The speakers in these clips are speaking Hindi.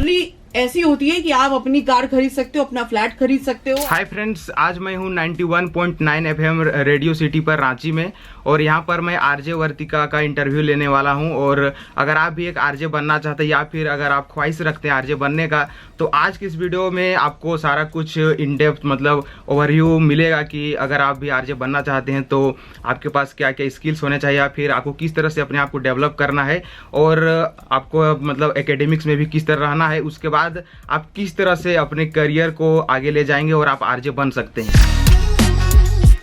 सैलरी ऐसी होती है कि आप अपनी कार खरीद सकते हो, अपना फ्लैट खरीद सकते हो। हाय फ्रेंड्स, आज मैं हूँ 91.9 FM रेडियो सिटी पर रांची में, और यहाँ पर मैं आरजे वर्तिका का इंटरव्यू लेने वाला हूँ। और अगर आप भी एक आरजे बनना चाहते हैं या फिर अगर आप ख्वाहिश रखते हैं आरजे बनने का, तो आज की इस वीडियो में आपको सारा कुछ इन डेप्थ मतलब ओवरव्यू मिलेगा कि अगर आप भी आरजे बनना चाहते हैं तो आपके पास क्या क्या स्किल्स होने चाहिए, या फिर आपको किस तरह से अपने आप को डेवलप करना है, और आपको मतलब एकेडमिक्स में भी किस तरह रहना है। उसके बाद आप किस तरह से अपने करियर को आगे ले जाएंगे और आप आरजे बन सकते हैं।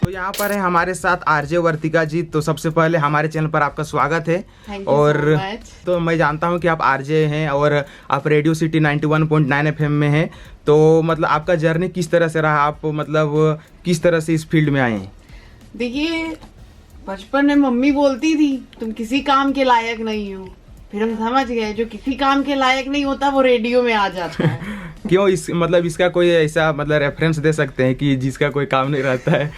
तो यहाँ पर है हमारे साथ आरजे वर्तिका जी। तो सबसे पहले हमारे चैनल पर आपका स्वागत है। और तो मैं जानता हूँ कि आप आरजे हैं और आप रेडियो सिटी 91.9 FM में हैं। तो मतलब आपका जर्नी किस तरह से रहा, आप मतलब किस तरह से इस फील्ड में आए हैं? देखिए, बचपन में मम्मी बोलती थी तुम किसी काम के लायक नहीं हो, फिर हम समझ गए जो किसी काम के लायक नहीं होता वो रेडियो में आ जाता है। क्यों, इस मतलब इसका कोई ऐसा मतलब रेफरेंस दे सकते हैं कि जिसका कोई काम नहीं रहता है?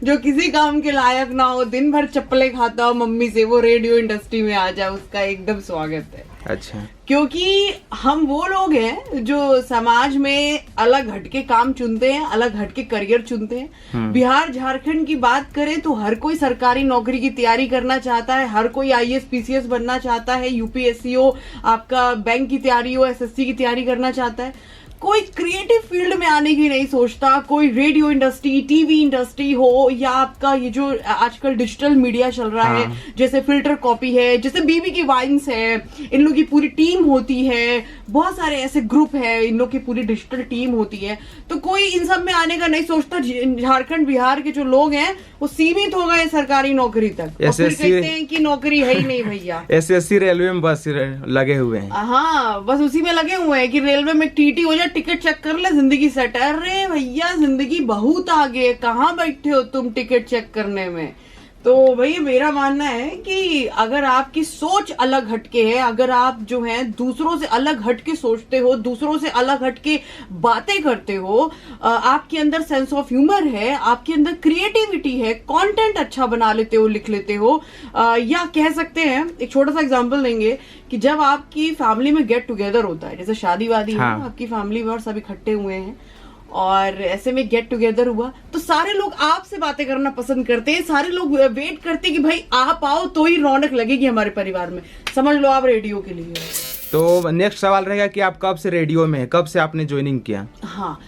जो किसी काम के लायक ना हो, दिन भर चप्पलें खाता हो मम्मी से, वो रेडियो इंडस्ट्री में आ जाए, उसका एकदम स्वागत है। अच्छा, क्योंकि हम वो लोग हैं जो समाज में अलग हटके काम चुनते हैं, अलग हटके करियर चुनते हैं। बिहार झारखंड की बात करें तो हर कोई सरकारी नौकरी की तैयारी करना चाहता है, हर कोई IAS PCS बनना चाहता है, UPSC हो, आपका बैंक की तैयारी हो, SSC की तैयारी करना चाहता है। कोई क्रिएटिव फील्ड में आने की नहीं सोचता। कोई रेडियो इंडस्ट्री, टीवी इंडस्ट्री हो, या आपका ये जो आजकल डिजिटल मीडिया चल रहा है, जैसे फिल्टर कॉपी है, जैसे बीबी की वाइन्स है, इन लोग की पूरी टीम होती है, बहुत सारे ऐसे ग्रुप है, इन लोग की पूरी डिजिटल टीम होती है। तो कोई इन सब में आने का नहीं सोचता। झारखंड बिहार के जो लोग हैं वो सीमित हो गए सरकारी नौकरी तक, और फिर कहते हैं कि नौकरी है ही नहीं भैया। SSC रेलवे में बस लगे हुए हैं। हाँ, बस उसी में लगे हुए हैं कि रेलवे में TT हो जाए, टिकट चेक कर ले, जिंदगी सेट। अरे भैया, जिंदगी बहुत आगे है, कहाँ बैठे हो तुम टिकट चेक करने में? तो भैया मेरा मानना है कि अगर आपकी सोच अलग हटके है, अगर आप जो है दूसरों से अलग हटके सोचते हो, दूसरों से अलग हटके बातें करते हो, आपके अंदर सेंस ऑफ ह्यूमर है, आपके अंदर क्रिएटिविटी है, कंटेंट अच्छा बना लेते हो, लिख लेते हो, या कह सकते हैं, एक छोटा सा एग्जांपल देंगे कि जब आपकी फैमिली में गेट टुगेदर होता है, जैसे शादी वादी है, आपकी फैमिली में और सब इकट्ठे हुए हैं और ऐसे में गेट टुगेदर हुआ, तो सारे लोग आपसे बातें करना पसंद करते हैं, सारे लोग वेट करते हैं कि भाई आप आओ तो ही रौनक लगेगी हमारे परिवार में। समझ लो आप रेडियो के लिए। तो नेक्स्ट सवाल रहेगा कि आप कब से रेडियो में है, कब से आपने ज्वाइनिंग किया? हाँ,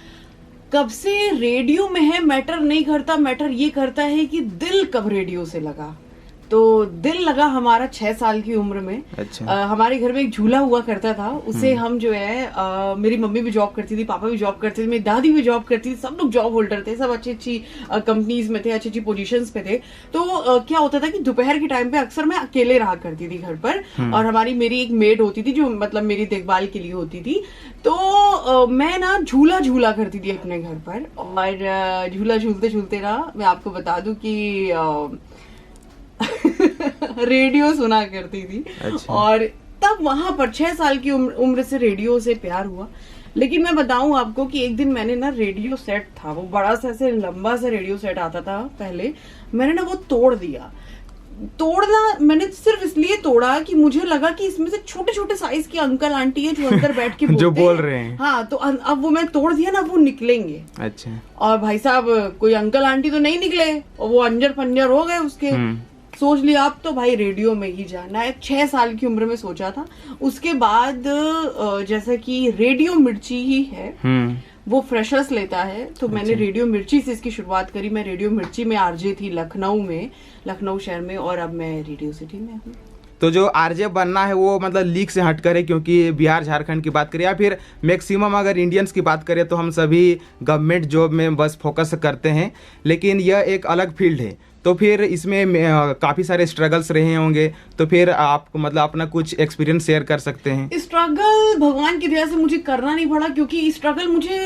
कब से रेडियो में है मैटर नहीं करता, मैटर ये करता है कि दिल कब रेडियो से लगा। तो दिल लगा हमारा 6 साल की उम्र में। अच्छा। हमारे घर में एक झूला हुआ करता था, उसे हम जो है मेरी मम्मी भी जॉब करती थी, पापा भी जॉब करते थे, मेरी दादी भी जॉब करती थी, सब लोग जॉब होल्डर थे, सब अच्छी अच्छी कंपनीज में थे, अच्छी अच्छी पोजीशंस पे थे। तो क्या होता था कि दोपहर के टाइम पे अक्सर मैं अकेले रहा करती थी घर पर, और मेरी एक मेड होती थी जो मतलब मेरी देखभाल के लिए होती थी। तो मैं ना झूला झूला करती थी अपने घर पर, और झूला झूलते झूलते ना मैं आपको बता दूं कि रेडियो सुना करती थी। अच्छा। और तब वहां पर 6 साल की उम्र से रेडियो से प्यार हुआ। लेकिन मैं बताऊं आपको कि एक दिन मैंने ना रेडियो सेट था, वो बड़ा सा ऐसे लंबा सा रेडियो सेट आता था पहले, मैंने ना वो तोड़ दिया। तोड़ना मैंने सिर्फ इसलिए तोड़ा कि मुझे लगा कि इसमें से छोटे छोटे साइज के अंकल आंटी है जो अंदर बैठ के जो बोल रहे हैं। हाँ, तो अब वो मैं तोड़ दिया ना, वो निकलेंगे। अच्छा। और भाई साहब कोई अंकल आंटी तो नहीं निकले, और वो अंजर पंजर हो गए उसके। सोच लिया अब तो भाई रेडियो में ही जाना है। 6 साल की उम्र में सोचा था। उसके बाद जैसा कि रेडियो मिर्ची ही है, वो फ्रेशर्स लेता है, तो मैंने रेडियो मिर्ची से इसकी शुरुआत करी। मैं रेडियो मिर्ची में आरजे थी लखनऊ शहर में, और अब मैं रेडियो सिटी में हूँ। तो जो आरजे बनना है वो मतलब लीग से हट करे, क्योंकि बिहार झारखंड की बात करें या फिर मैक्सिमम अगर इंडियंस की बात करें तो हम सभी गवर्नमेंट जॉब में बस फोकस करते हैं, लेकिन यह एक अलग फील्ड है। तो फिर इसमें काफ़ी सारे स्ट्रगल्स रहे होंगे, तो फिर आप मतलब अपना कुछ एक्सपीरियंस शेयर कर सकते हैं। स्ट्रगल भगवान की दया से मुझे करना नहीं पड़ा, क्योंकि स्ट्रगल मुझे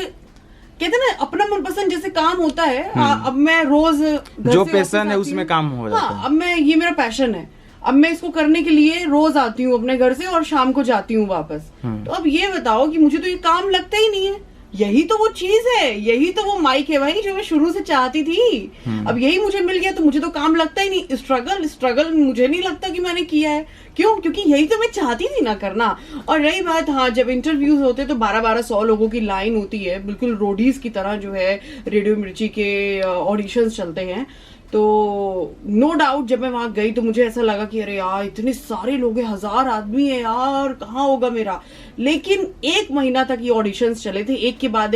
कहते ना अपना मनपसंद जैसे काम होता है। अब मैं रोज जो पैशन है उसमें काम हो जाता है। अब मैं ये मेरा पैशन है, अब मैं इसको करने के लिए रोज आती हूँ अपने घर से और शाम को जाती हूँ वापस। तो अब ये बताओ कि मुझे तो ये काम लगता ही नहीं है, यही तो वो चीज है, यही तो वो माइक है भाई जो मैं शुरू से चाहती थी। अब यही मुझे मिल गया तो मुझे तो काम लगता ही नहीं। स्ट्रगल मुझे नहीं लगता कि मैंने किया है। क्यों? क्योंकि यही तो मैं चाहती थी ना करना। और रही बात, हाँ, जब इंटरव्यूज होते तो 12-100 लोगों की लाइन होती है, बिल्कुल रोडीज की तरह जो है रेडियो मिर्ची के ऑडिशंस चलते हैं। तो नो डाउट जब मैं वहां गई तो मुझे ऐसा लगा कि अरे यार इतने सारे लोग हैं, 1000 आदमी है यार, कहाँ होगा मेरा। लेकिन 1 महीना तक ये ऑडिशंस चले थे, एक के बाद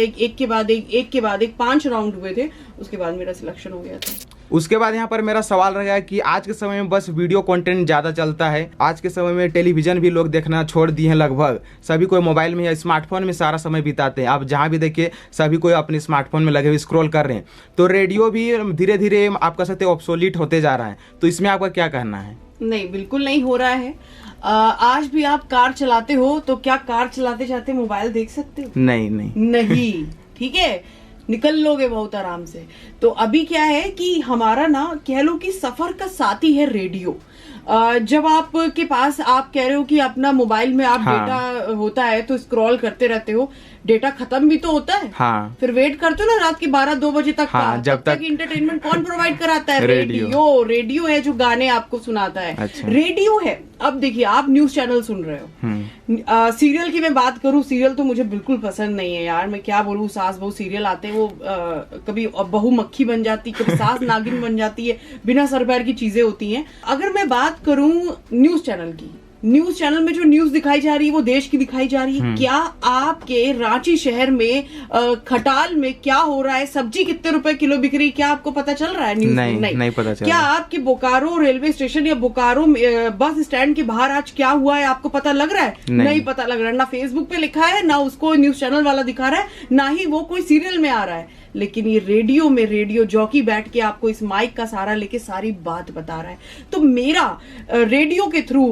एक 5 राउंड हुए थे। उसके बाद मेरा सिलेक्शन हो गया था। उसके बाद यहाँ पर मेरा सवाल रहेगा कि आज के समय में बस वीडियो कंटेंट ज़्यादा चलता है। आज के समय में टेलीविज़न भी लोग देखना छोड़ दिए हैं लगभग। सभी कोई मोबाइल में या स्मार्टफोन में सारा समय बिताते हैं। आप जहाँ भी देखिए सभी कोई अपने स्मार्टफोन में लगे हुए स्क्रॉल कर रहे हैं। तो रेडियो भी धीरे धीरे आप कह सकते हैं ऑब्सोलीट होते जा रहा है। तो इसमें आपका क्या कहना है? नहीं, बिल्कुल नहीं हो रहा है। आज भी आप कार चलाते हो तो क्या कार चलाते जाते मोबाइल देख सकते हो? नहीं। ठीक है, निकल लोगे बहुत आराम से। तो अभी क्या है कि हमारा ना कह लो कि सफर का साथी है रेडियो। जब आपके पास आप कह रहे हो कि अपना मोबाइल में आप डेटा होता है तो स्क्रॉल करते रहते हो, डेटा खत्म भी तो होता है। फिर वेट करते हो ना रात के 12-2 बजे तक। जब तक इंटरटेनमेंट कौन प्रोवाइड कराता है? रेडियो है जो गाने आपको सुनाता है। अच्छा। रेडियो है। अब देखिए, आप न्यूज चैनल सुन रहे हो। सीरियल की मैं बात करूं, सीरियल तो मुझे बिल्कुल पसंद नहीं है यार। मैं क्या बोलूं, सास बहू सीरियल आते हैं, वो कभी बहू मक्खी बन जाती, कभी सास नागिन बन जाती है, बिना सर पैर की चीजें होती हैं। अगर मैं बात करूं न्यूज चैनल की, न्यूज चैनल में जो न्यूज दिखाई जा रही है वो देश की दिखाई जा रही है। क्या आपके रांची शहर में खटाल में क्या हो रहा है, सब्जी कितने रुपए किलो बिक रही, क्या आपको पता चल रहा है न्यूज? नहीं पता चल। क्या आपके बोकारो रेलवे स्टेशन या बोकारो बस स्टैंड के बाहर आज क्या हुआ है आपको पता लग रहा है? नहीं पता लग रहा है। ना फेसबुक पे लिखा है, ना उसको न्यूज चैनल वाला दिखा रहा है, ना ही वो कोई सीरियल में आ रहा है। लेकिन ये रेडियो में रेडियो जॉकी बैठ के आपको इस माइक का सहारा लेके सारी बात बता रहा है। तो मेरा रेडियो के थ्रू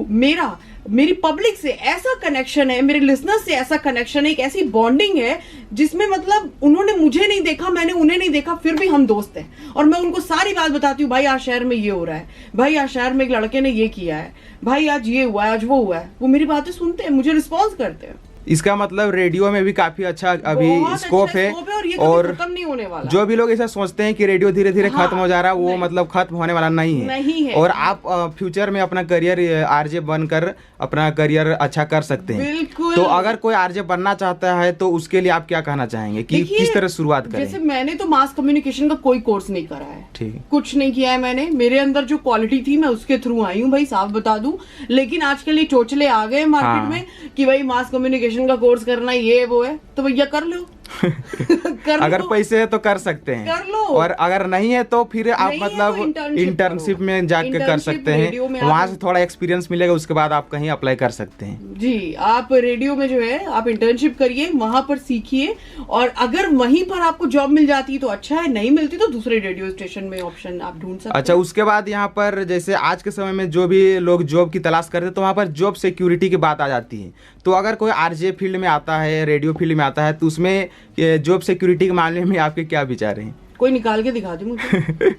मेरी पब्लिक से ऐसा कनेक्शन है, मेरे लिसनर्स से ऐसा कनेक्शन है, एक ऐसी बॉन्डिंग है जिसमें मतलब उन्होंने मुझे नहीं देखा, मैंने उन्हें नहीं देखा, फिर भी हम दोस्त हैं। और मैं उनको सारी बात बताती हूँ, भाई आज शहर में ये हो रहा है, भाई आज शहर में एक लड़के ने ये किया है, भाई आज ये हुआ है, आज वो हुआ है। वो मेरी बातें सुनते हैं, मुझे रिस्पॉन्स करते हैं। इसका मतलब रेडियो में भी काफी अच्छा अभी स्कोप है। और खत्म नहीं होने वाला। जो भी लोग ऐसा सोचते हैं कि रेडियो धीरे धीरे खत्म हो जा रहा है, वो मतलब खत्म होने वाला नहीं है। और आप फ्यूचर में अपना करियर आरजे बनकर अपना करियर अच्छा कर सकते हैं। तो अगर कोई आरजे बनना चाहता है तो उसके लिए आप क्या कहना चाहेंगे कि किस तरह शुरुआत करें? जैसे मैंने तो मास कम्युनिकेशन का कोई कोर्स नहीं करा है, ठीक, कुछ नहीं किया है मैंने। मेरे अंदर जो क्वालिटी थी मैं उसके थ्रू आई हूँ भाई, साफ बता दूं। लेकिन आजकल ये चोचले आ गए मार्केट में कि भाई मास कम्युनिकेशन का कोर्स करना ये वो है, तो भैया कर लो। अगर पैसे है तो कर सकते हैं, कर लो। और अगर नहीं है तो फिर आप मतलब इंटर्नशिप में जाकर कर सकते हैं, वहां से थोड़ा एक्सपीरियंस मिलेगा, उसके बाद आप कहीं अप्लाई कर सकते हैं। जी, आप रेडियो में जो है आप इंटर्नशिप करिए, वहां पर सीखिए, और अगर वहीं पर आपको जॉब मिल जाती है तो अच्छा है, नहीं मिलती तो दूसरे रेडियो स्टेशन में ऑप्शन आप ढूंढ सकते हैं। अच्छा, उसके बाद यहाँ पर जैसे आज के समय में जो भी लोग जॉब की तलाश करते हैं तो वहाँ पर जॉब सिक्योरिटी की बात आ जाती है। तो अगर कोई आरजे फील्ड में आता है, रेडियो फील्ड में आता है, तो उसमें जॉब सिक्योरिटी के मामले में आपके क्या विचार हैं? कोई निकाल के दिखा दे मुझे।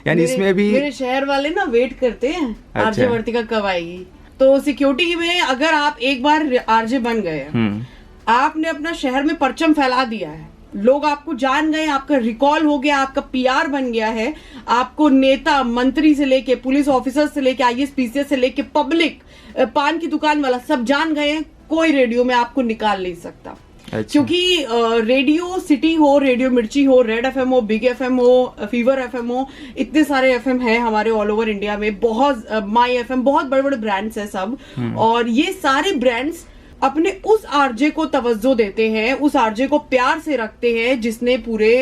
यानी इसमें भी मेरे शहर वाले ना वेट करते हैं। अच्छा। आरजे वर्तिका कब आएगी। तो सिक्योरिटी में अगर आप एक बार आरजे बन गए, आपने अपना शहर में परचम फैला दिया है, लोग आपको जान गए, आपका रिकॉल हो गया, आपका पीआर बन गया है, आपको नेता मंत्री से लेके पुलिस ऑफिसर से लेके आईएएस पीसीएस से लेके पब्लिक पान की दुकान वाला सब जान गए हैं, कोई रेडियो में आपको निकाल नहीं सकता। अच्छा। क्योंकि रेडियो सिटी हो, रेडियो मिर्ची हो, रेड एफएम हो, बिग एफएम हो, फीवर एफएम हो, इतने सारे एफएम हैं हमारे ऑल ओवर इंडिया में, बहुत माई एफएम, बहुत बड़े बड़े ब्रांड्स हैं सब। और ये सारे ब्रांड्स अपने उस आरजे को तवज्जो देते हैं, उस आरजे को प्यार से रखते हैं जिसने पूरे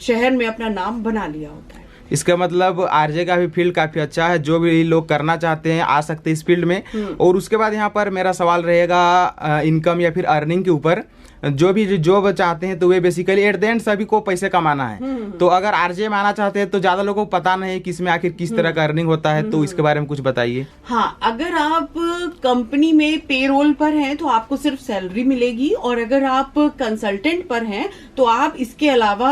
शहर में अपना नाम बना लिया होता है। इसका मतलब आरजे का भी फील्ड काफी अच्छा है, जो भी लोग करना चाहते हैं आ सकते हैं इस फील्ड में। और उसके बाद यहाँ पर मेरा सवाल रहेगा इनकम या फिर अर्निंग के ऊपर। जो भी जॉब चाहते हैं तो way basically at the end सभी को पैसे कमाना है। तो अगर आरजे में आना चाहते हैं तो ज्यादा लोगों को पता नहीं कि इसमें आखिर किस तरह का अर्निंग होता है, तो इसके बारे में कुछ बताइए। हाँ, अगर आप कंपनी में पेरोल पर हैं तो आपको सिर्फ सैलरी मिलेगी, और अगर आप कंसल्टेंट पर हैं तो आप इसके अलावा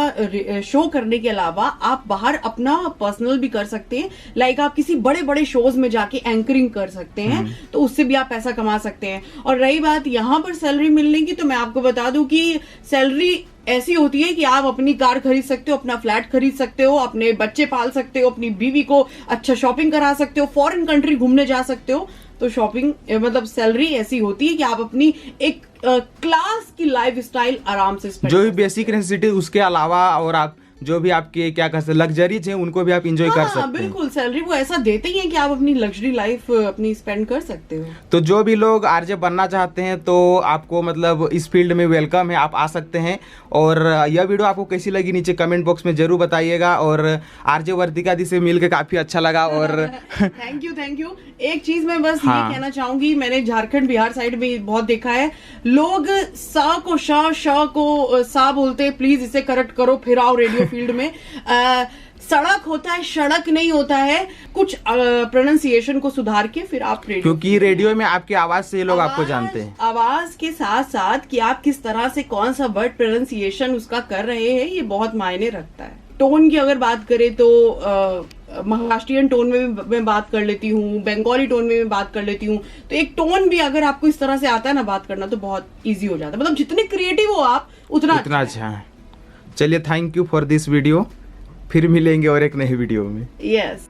शो करने के अलावा आप बाहर अपना पर्सनल भी कर सकते हैं। लाइक आप किसी बड़े बड़े शोज में जाके एंकरिंग कर सकते हैं, तो उससे भी आप पैसा कमा सकते हैं। और रही बात यहाँ पर सैलरी मिलने की, तो मैं आपको बता दूं कि सैलरी ऐसी होती है कि आप अपनी कार खरीद सकते हो, अपना फ्लैट खरीद सकते हो, अपने बच्चे पाल सकते हो, अपनी बीवी को अच्छा शॉपिंग करा सकते हो, फॉरेन कंट्री घूमने जा सकते हो। तो शॉपिंग मतलब सैलरी ऐसी होती है कि आप अपनी एक क्लास की लाइफ स्टाइल आराम से spend जो भी कर बेसिक नेसेसिटी उसके अलावा और आप जो भी आपके क्या कर सकते लग्जरीज हैं उनको भी आप इंजॉय कर हाँ, सकते हैं। बिल्कुल सैलरी वो ऐसा देते ही है कि आप अपनी लग्जरी लाइफ अपनी स्पेंड कर सकते हो। तो जो भी लोग आरजे बनना चाहते हैं तो आपको मतलब इस फील्ड में वेलकम है, आप आ सकते हैं। और यह वीडियो आपको कैसी लगी नीचे कमेंट बॉक्स में जरूर बताइएगा। और आरजे वर्तिका दी से मिलकर काफी अच्छा लगा। और थैंक यू। एक चीज मैं बस हाँ। ये कहना चाहूंगी, मैंने झारखंड बिहार साइड में बहुत देखा है, लोग सा को श को सा बोलते हैं। प्लीज इसे करेक्ट करो, फिर आओ रेडियो फील्ड में। सड़क होता है, सड़क नहीं होता है। कुछ प्रोनाउंसिएशन को सुधार के फिर आप रेडियो, क्योंकि रेडियो में आपकी आवाज से लोग आपको जानते हैं। आवाज के साथ साथ कि आप किस तरह से कौन सा वर्ड प्रोनाउंसिएशन उसका कर रहे हैं, ये बहुत मायने रखता है। टोन की अगर बात करें तो महाराष्ट्रियन टोन में भी मैं बात कर लेती हूँ, बंगाली टोन में मैं बात कर लेती हूँ। तो एक टोन भी अगर आपको इस तरह से आता है ना बात करना, तो बहुत इजी हो जाता है। मतलब जितने क्रिएटिव हो आप उतना अच्छा है। चलिए, thank you for this video. फिर मिलेंगे और एक नई वीडियो में। यस।